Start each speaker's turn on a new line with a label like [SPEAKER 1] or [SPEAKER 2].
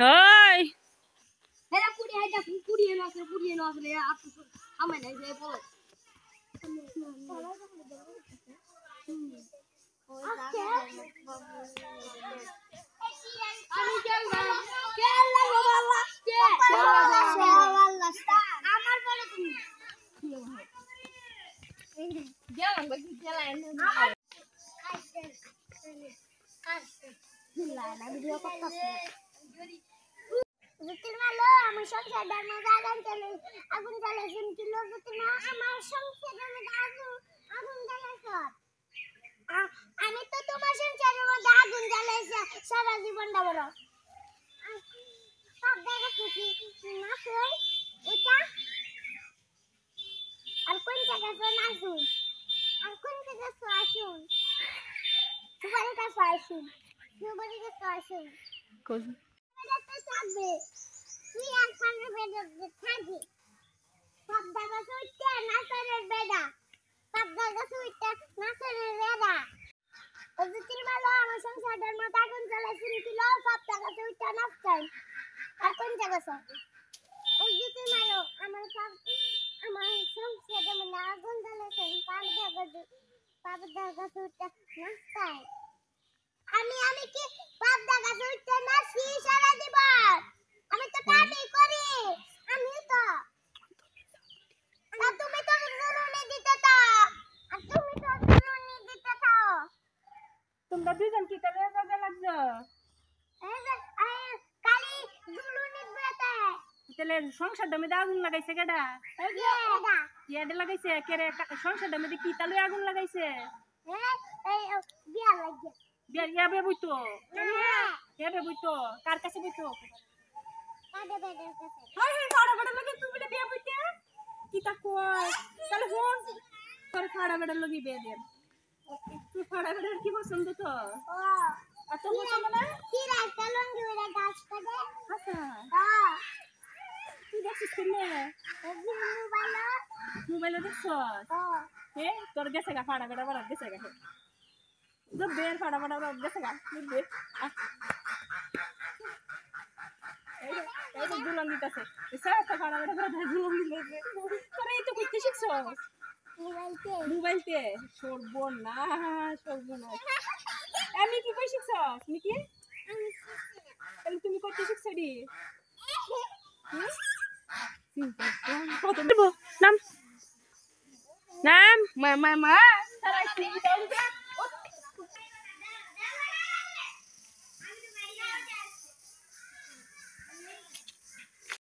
[SPEAKER 1] ওই
[SPEAKER 2] এরা পুড়িয়ে নসলে আপু আমায় নাই যে বলো আমি আমার বলে তুমি গেলাম বাকি গেলাম না ভিডিও করতেছি Zutilmalo, আমার সংসারের মধ্যে আগুন জ্বালাইছেন কিলো জুতিমা আমার সংসারের মধ্যে আগুন জ্বালাইছ আমি তো তোমার সংসারের মধ্যে আগুন জ্বালাইছি সারা জীবনটা বড় সব দেখা কি নাচই এটা আর কোন জায়গায় নাচুন আর কোন জায়গায় আসুন সুপারি কাছে আসুন সুপারি কাছে আসুন
[SPEAKER 1] কোন
[SPEAKER 2] তুই আর খানের বেদা থাকি সব জায়গা সুইটা নাচনের বেদা সব জায়গা সুইটা নাচনের বেদা ওজিতির মালো আমার সংসারের মধ্যে আগুন জ্বালাইছিল কিলো সব জায়গা সুইটা নাচছেন আর কোন জায়গা সব ওজিতির মালো আমার সংসারের মধ্যে আগুন জ্বালাইছেন পাপ জায়গা সুইটা নাচছেন আমি কি পাপ জায়গা সুইটা নাচি সারা দিবস আমি তো কামই করি আমি তো না তুমি তো জুলুনি দিতে দাও আর তুমি তো জুলুনি দিতে দাও
[SPEAKER 1] তোমরা দুইজন কি করে কাজে লাগছো
[SPEAKER 2] কালি জুলুনি দিতে
[SPEAKER 1] তাহলে সংসারটা মধ্যে আগুন লাগাইছে কেডা ইয়াডে লাগাইছে কেরে সংসারটা মধ্যে কি তালুই আগুন লাগাইছে
[SPEAKER 2] এই বিয়া লাগিয়ে
[SPEAKER 1] বিয়া ইয়াবে বইতো ইয়াবে বইতো কার কাছে বইতো
[SPEAKER 2] কাদে বেদের কাছে
[SPEAKER 1] হাই হাই ফাড়া বেড়া লাগে তুমি বিয়া বইতে কি তা কই তাহলে ফোন তোর ফাড়া বেড়া লাগি বিয়া দে তুই ফাড়া বেড়ার কি পছন্দ তো
[SPEAKER 2] ও
[SPEAKER 1] আর তো পছন্দ না
[SPEAKER 2] কি রাখতে লঙ্গি ওরা গাছ কাটে
[SPEAKER 1] আচ্ছা
[SPEAKER 2] হ্যাঁ
[SPEAKER 1] তুই দেখছিস কেনে মোবাইলে দেখছস এ তোর গেছে গা ফাড়া বেড়া বড় গেছে গা তো বের ফাড়া বেড়া বড় গেছে গা দে এই তো দুলন দিতেছে এসে ফাড়া বেড়া বড় দুলন দিতেছে তোরা এই তো কইতে শিখছস মোবাইলতে সর্বনাশ আমি কি কই শিখছস নিকি তাহলে তুমি কইতে শিখছ দি কত দেব নাম নাম মা